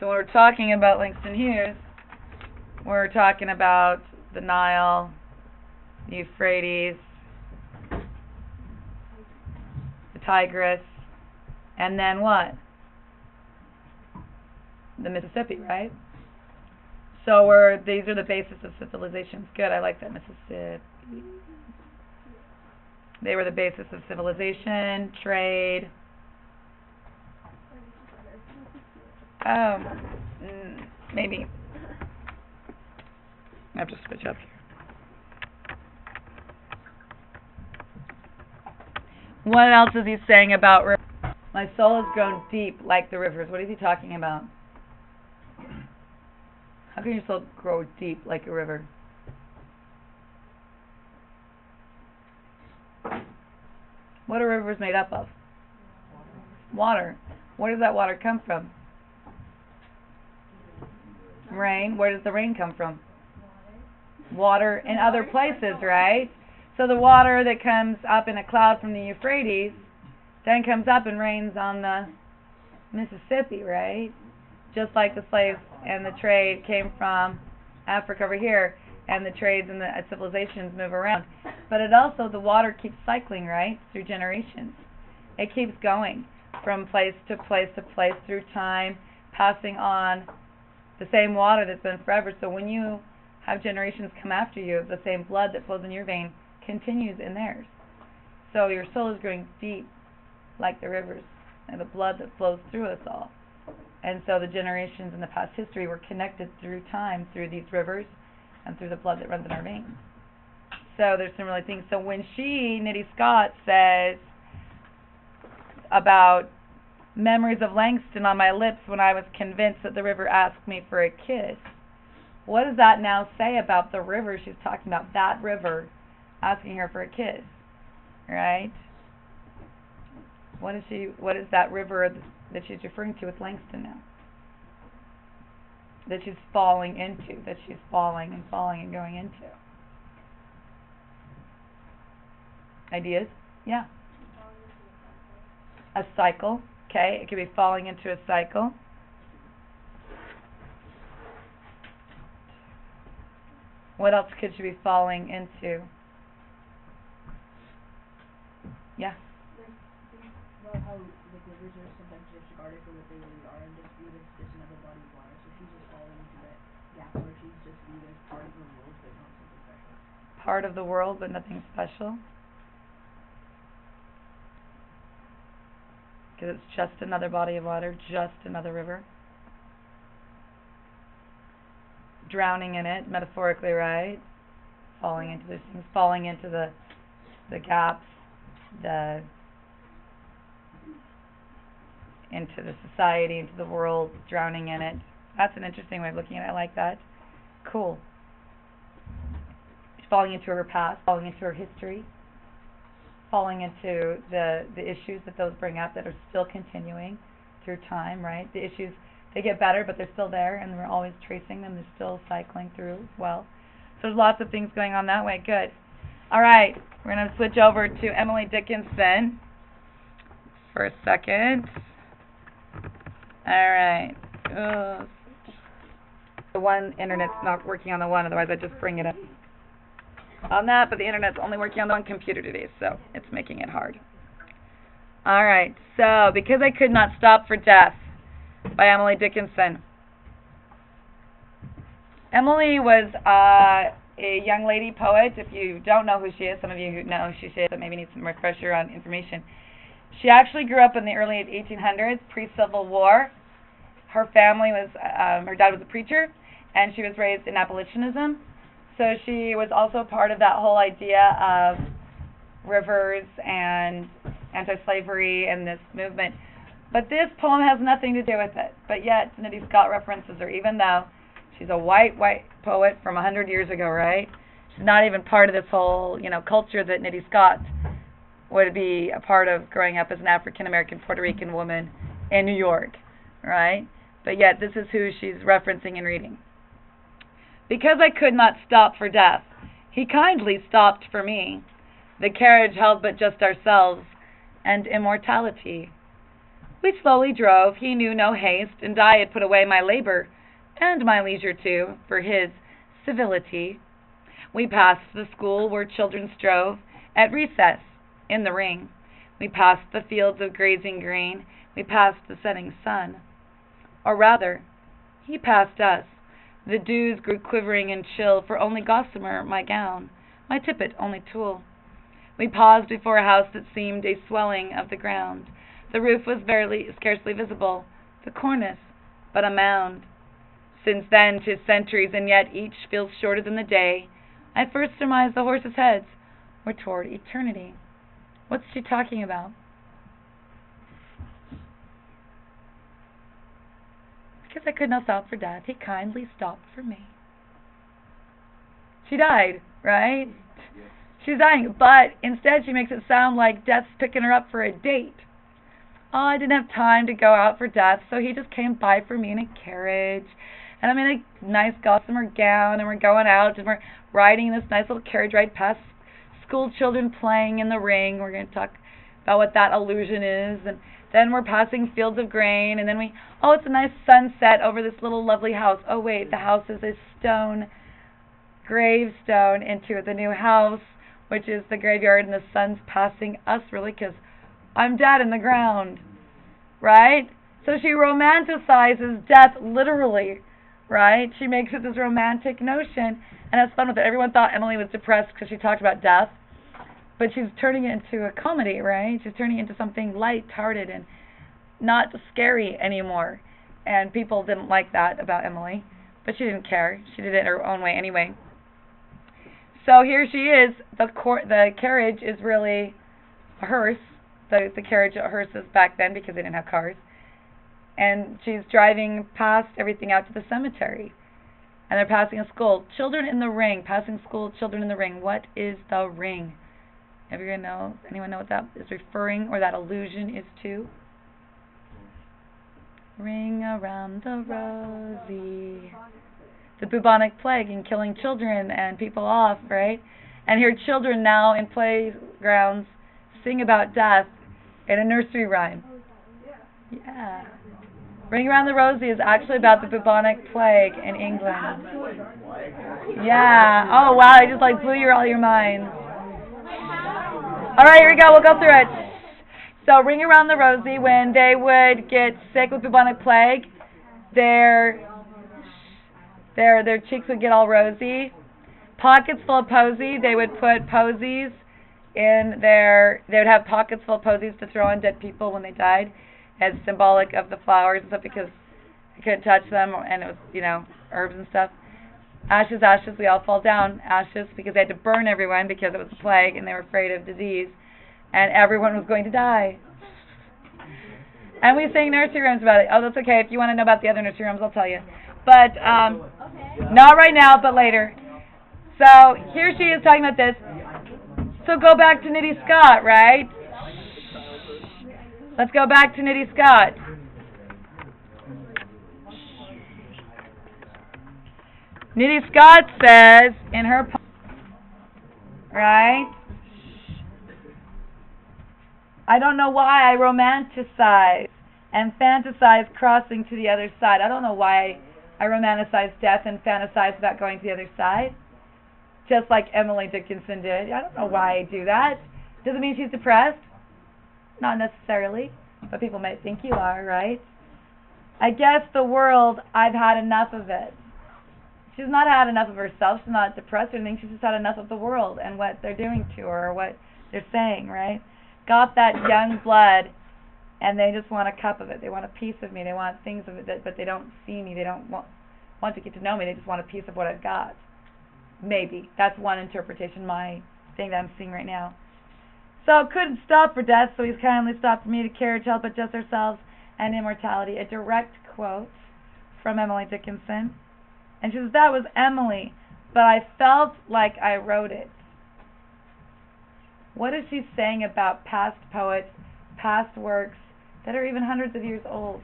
So when we're talking about Langston Hughes, we're talking about the Nile, the Euphrates, the Tigris, and then what? The Mississippi, right? So these are the basis of civilizations. Good, I like that, Mississippi. They were the basis of civilization, trade. Maybe. I have to switch up here. What else is he saying about rivers? My soul has grown deep like the rivers. What is he talking about? How can your soul grow deep like a river? What are rivers made up of? Water. Where does that water come from? Rain. Where does the rain come from? Water in other places, right? So the water that comes up in a cloud from the Euphrates then comes up and rains on the Mississippi, right? Just like the slaves and the trade came from Africa over here, and the trades and the civilizations move around. But it also, the water keeps cycling, right, through generations. It keeps going from place to place to place through time, passing on the same water that's been forever. So when you have generations come after you, the same blood that flows in your vein continues in theirs. So your soul is growing deep like the rivers and the blood that flows through us all. And so the generations in the past history were connected through time, through these rivers, and through the blood that runs in our veins. So there's some really things. So when Nitty Scott, says about memories of Langston on my lips when I was convinced that the river asked me for a kiss, what does that now say about the river she's talking about? That river asking her for a kiss, right? What is that river that she's referring to with Langston now? That she's falling into, that she's falling and falling and going into. Ideas? Yeah. A cycle. Okay, it could be falling into a cycle. What else could she be falling into? Yeah. About how rivers are sometimes disregarded for what they really are and just viewed as just another body of water. So she's just falling into that gap where she's just viewed as part of the world but not something special. Part of the world but nothing special. Because it's just another body of water, just another river. Drowning in it, metaphorically, right? Falling into these things, falling into the gaps, into the society, into the world, drowning in it. That's an interesting way of looking at it. I like that. Cool. Falling into her past, falling into her history, falling into the issues that those bring up that are still continuing through time, right? The issues, they get better, but they're still there, and we're always tracing them. They're still cycling through as well. So there's lots of things going on that way. Good. All right, we're going to switch over to Emily Dickinson for a second. All right. The one internet's not working on the one, otherwise I'd just bring it up on that, but the internet's only working on the one computer today, so it's making it hard. All right, so Because I Could Not Stop for Death by Emily Dickinson. Emily was a young lady poet. If you don't know who she is, some of you who know who she is, but maybe need some refresher on information. She actually grew up in the early 1800s, pre-Civil War. Her family was, her dad was a preacher, and she was raised in abolitionism. So she was also part of that whole idea of rivers and anti-slavery and this movement. But this poem has nothing to do with it. But yet, Nitty Scott references her, even though she's a white poet from 100 years ago, right? She's not even part of this whole, culture that Nitty Scott would be a part of growing up as an African-American Puerto Rican woman in New York, right? But yet, this is who she's referencing and reading. Because I could not stop for death, he kindly stopped for me. The carriage held but just ourselves and immortality. We slowly drove, he knew no haste, and I had put away my labor, and my leisure too, for his civility. We passed the school where children strove at recess in the ring. We passed the fields of grazing grain. We passed the setting sun. Or rather, he passed us. The dews grew quivering and chill, for only gossamer my gown, my tippet only tulle. We paused before a house that seemed a swelling of the ground. The roof was scarcely visible, the cornice but a mound. Since then 'tis centuries, and yet each feels shorter than the day. I first surmised the horses' heads were toward eternity. What's she talking about? Because I could not stop for death, he kindly stopped for me. She died, right? She's dying, but instead she makes it sound like death's picking her up for a date. Oh, I didn't have time to go out for death, so he just came by for me in a carriage. And I'm in a nice gossamer gown, and we're going out, and we're riding this nice little carriage ride past school children playing in the ring. We're going to talk about what that illusion is. And then we're passing fields of grain, and then it's a nice sunset over this little lovely house. Oh, wait, the house is a stone gravestone into the new house, which is the graveyard, and the sun's passing us, really, because I'm dead in the ground, right? So she romanticizes death literally, right? She makes it this romantic notion, and has fun with it. Everyone thought Emily was depressed because she talked about death, but she's turning it into a comedy, right? She's turning it into something light-hearted and not scary anymore. And people didn't like that about Emily, but she didn't care. She did it her own way anyway. So here she is. The carriage is really a hearse. The carriage at hearses back then, because they didn't have cars. And she's driving past everything out to the cemetery. And they're passing a school. Children in the ring. Passing school, children in the ring. What is the ring? Anyone know what that is referring, or that allusion is to? Ring around the rosy. The bubonic plague and killing children and people off, right? And here children now in playgrounds sing about death in a nursery rhyme. Yeah. Ring Around the Rosie is actually about the bubonic plague in England. Yeah. Oh, wow, I just blew all your minds. All right, here we go. We'll go through it. So, Ring Around the Rosie, when they would get sick with bubonic plague, their cheeks would get all rosy. Pockets full of posy. They would put posies they would have pockets full of posies to throw on dead people when they died, as symbolic of the flowers and stuff, because you couldn't touch them, and it was, herbs and stuff. Ashes, ashes, we all fall down. Ashes, because they had to burn everyone because it was a plague and they were afraid of disease, and everyone was going to die. And we sing nursery rhymes about it. Oh, that's okay. If you want to know about the other nursery rhymes, I'll tell you. But not right now, but later. So here she is talking about this. So go back to Nitty Scott, right? Let's go back to Nitty Scott. Nitty Scott says in her poem, right? I don't know why I romanticize and fantasize crossing to the other side. I don't know why I romanticize death and fantasize about going to the other side, just like Emily Dickinson did. I don't know why I do that. Does it mean she's depressed? Not necessarily, but people might think you are, right? I guess the world, I've had enough of it. She's not had enough of herself. She's not depressed or anything. She's just had enough of the world and what they're doing to her, or what they're saying, right? Got that young blood, and they just want a cup of it. They want a piece of me. They want things of it, but they don't see me. They don't want to get to know me. They just want a piece of what I've got. Maybe. That's one interpretation, my thing that I'm seeing right now. So couldn't stop for death, so he's kindly stopped for me to carriage help but just ourselves and immortality. A direct quote from Emily Dickinson. And she says, that was Emily, but I felt like I wrote it. What is she saying about past poets, past works that are even hundreds of years old?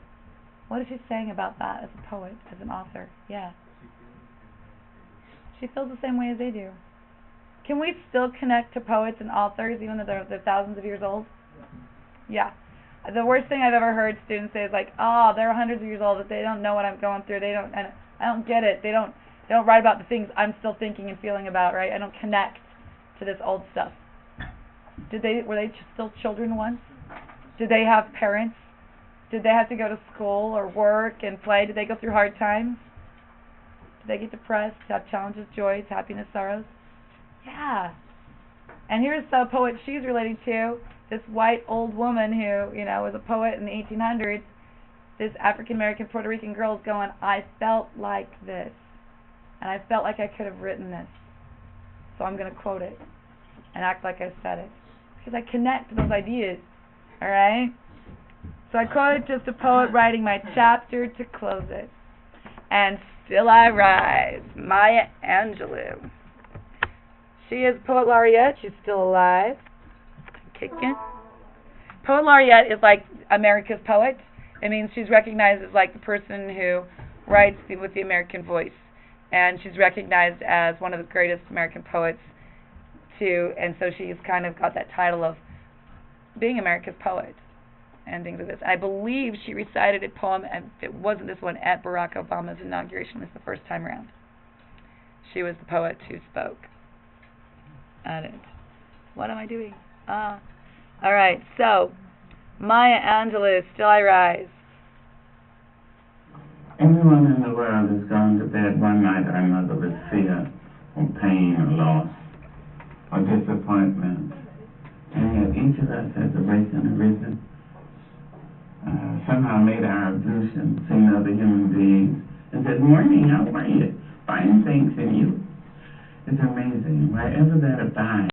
What is she saying about that as a poet, as an author? Yeah. She feels the same way as they do. Can we still connect to poets and authors even though they're thousands of years old? Yeah. the worst thing I've ever heard students say is like, oh, they're hundreds of years old, but they don't know what I'm going through. And I don't get it. They don't write about the things I'm still thinking and feeling about, right? I don't connect to this old stuff. Were they still children once? Did they have parents? Did they have to go to school or work and play? Did they go through hard times? Did they get depressed, have challenges, joys, happiness, sorrows? Yeah. And here's the poet she's relating to, this white old woman who, was a poet in the 1800s. This African-American Puerto Rican girl is going, I felt like this. And I felt like I could have written this. So I'm going to quote it and act like I said it. Because I connect to those ideas. Alright? So I quoted just a poet writing my chapter to close it. And still I rise, Maya Angelou. She is poet laureate. She's still alive. Kicking. Poet laureate is like America's poet. It means she's recognized as like the person who writes with the American voice. And she's recognized as one of the greatest American poets too. And so she's kind of got that title of being America's poet and things like this. I believe she recited a poem, and if it wasn't this one, at Barack Obama's inauguration. This is the first time around. She was the poet who spoke at it. What am I doing? Alright, so Maya Angelou, Still I Rise. Everyone in the world has gone to bed one night or another with fear or pain or loss or disappointment. And yet each of us has awakened and risen, somehow made our ablution, seen other human beings, and said, morning, how are you? Fine things in you. It's amazing. Wherever that abides,